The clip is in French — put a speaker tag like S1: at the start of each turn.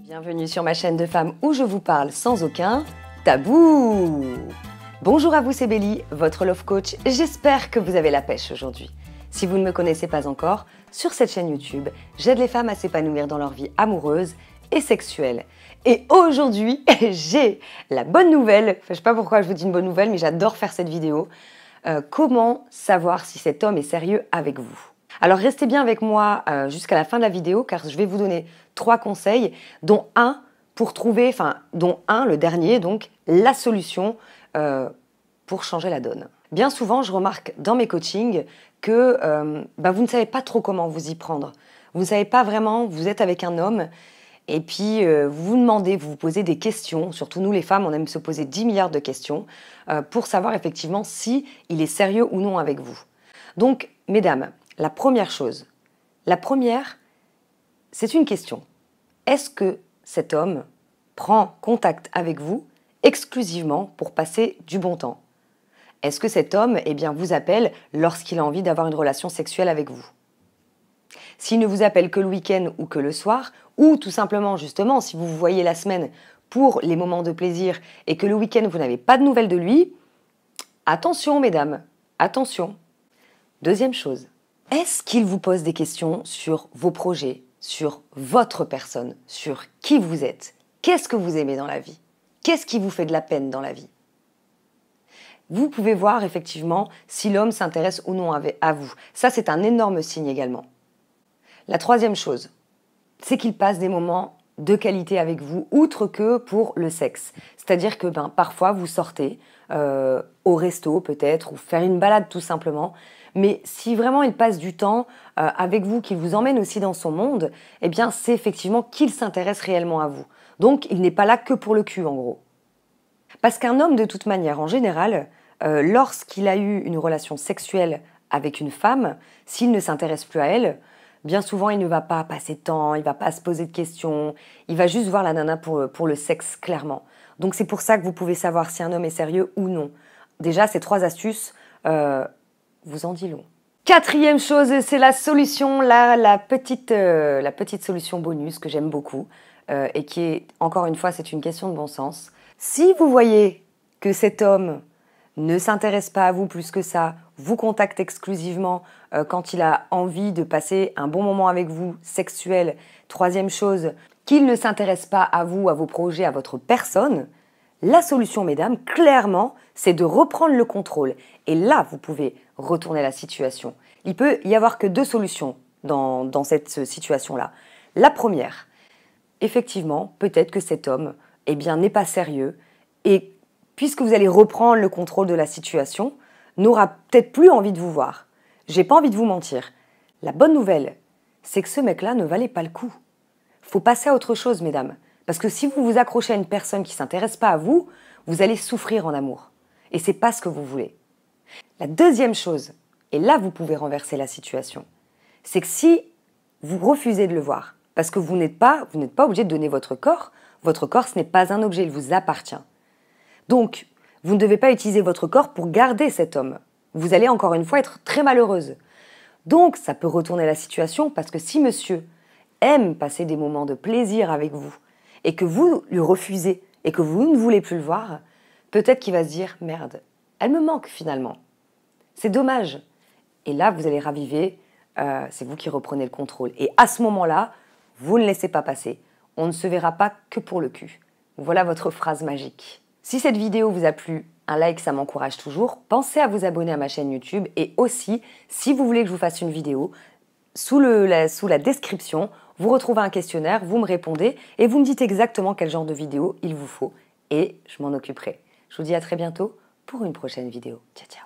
S1: Bienvenue sur ma chaîne de femmes où je vous parle sans aucun tabou. Bonjour à vous, c'est Bélie, votre love coach. J'espère que vous avez la pêche aujourd'hui. Si vous ne me connaissez pas encore, sur cette chaîne YouTube, j'aide les femmes à s'épanouir dans leur vie amoureuse et sexuelle. Et aujourd'hui, j'ai la bonne nouvelle. Enfin, je ne sais pas pourquoi je vous dis une bonne nouvelle, mais j'adore faire cette vidéo. Comment savoir si cet homme est sérieux avec vous? Alors restez bien avec moi jusqu'à la fin de la vidéo car je vais vous donner 3 conseils, dont un pour trouver, le dernier, donc la solution pour changer la donne. Bien souvent, je remarque dans mes coachings que vous ne savez pas trop comment vous y prendre. Vous ne savez pas vraiment, vous êtes avec un homme et puis vous vous demandez, vous vous posez des questions, surtout nous les femmes, on aime se poser 10 milliards de questions pour savoir effectivement si il est sérieux ou non avec vous. Donc, mesdames, la première chose, c'est une question. Est-ce que cet homme prend contact avec vous exclusivement pour passer du bon temps? Est-ce que cet homme vous appelle lorsqu'il a envie d'avoir une relation sexuelle avec vous? S'il ne vous appelle que le week-end ou que le soir, ou tout simplement justement si vous vous voyez la semaine pour les moments de plaisir et que le week-end vous n'avez pas de nouvelles de lui, attention mesdames, attention. Deuxième chose, est-ce qu'il vous pose des questions sur vos projets, sur votre personne, sur qui vous êtes? Qu'est-ce que vous aimez dans la vie? Qu'est-ce qui vous fait de la peine dans la vie? Vous pouvez voir effectivement si l'homme s'intéresse ou non à vous. Ça, c'est un énorme signe également. La troisième chose, c'est qu'il passe des moments de qualité avec vous, outre que pour le sexe. C'est-à-dire que parfois, vous sortez au resto peut-être, ou faire une balade tout simplement. Mais si vraiment il passe du temps avec vous, qu'il vous emmène aussi dans son monde, c'est effectivement qu'il s'intéresse réellement à vous. Donc, il n'est pas là que pour le cul, en gros. Parce qu'un homme, de toute manière, en général, lorsqu'il a eu une relation sexuelle avec une femme, s'il ne s'intéresse plus à elle, bien souvent, il ne va pas passer de temps, il ne va pas se poser de questions, il va juste voir la nana pour le sexe, clairement. Donc, c'est pour ça que vous pouvez savoir si un homme est sérieux ou non. Déjà, ces 3 astuces vous en dit long. Quatrième chose, c'est la solution, la petite solution bonus que j'aime beaucoup et qui est, encore une fois, c'est une question de bon sens. Si vous voyez que cet homme ne s'intéresse pas à vous plus que ça, vous contacte exclusivement quand il a envie de passer un bon moment avec vous, sexuel. Troisième chose, qu'il ne s'intéresse pas à vous, à vos projets, à votre personne, la solution, mesdames, clairement, c'est de reprendre le contrôle. Et là, vous pouvez retourner la situation. Il peut y avoir que 2 solutions dans cette situation-là. La première, effectivement, peut-être que cet homme n'est pas sérieux et puisque vous allez reprendre le contrôle de la situation, n'aura peut-être plus envie de vous voir. J'ai pas envie de vous mentir. La bonne nouvelle, c'est que ce mec-là ne valait pas le coup. Faut passer à autre chose, mesdames. Parce que si vous vous accrochez à une personne qui ne s'intéresse pas à vous, vous allez souffrir en amour. Et c'est pas ce que vous voulez. La deuxième chose, et là vous pouvez renverser la situation, c'est que si vous refusez de le voir, parce que vous n'êtes pas obligé de donner votre corps ce n'est pas un objet, il vous appartient. Donc, vous ne devez pas utiliser votre corps pour garder cet homme. Vous allez encore une fois être très malheureuse. Donc, ça peut retourner la situation parce que si monsieur aime passer des moments de plaisir avec vous et que vous lui refusez et que vous ne voulez plus le voir, peut-être qu'il va se dire « Merde, elle me manque finalement. C'est dommage. » Et là, vous allez raviver, c'est vous qui reprenez le contrôle. Et à ce moment-là, vous ne laissez pas passer. On ne se verra pas que pour le cul. Voilà votre phrase magique. Si cette vidéo vous a plu, un like, ça m'encourage toujours. Pensez à vous abonner à ma chaîne YouTube et aussi, si vous voulez que je vous fasse une vidéo, sous la description, vous retrouvez un questionnaire, vous me répondez et vous me dites exactement quel genre de vidéo il vous faut et je m'en occuperai. Je vous dis à très bientôt pour une prochaine vidéo. Ciao, ciao.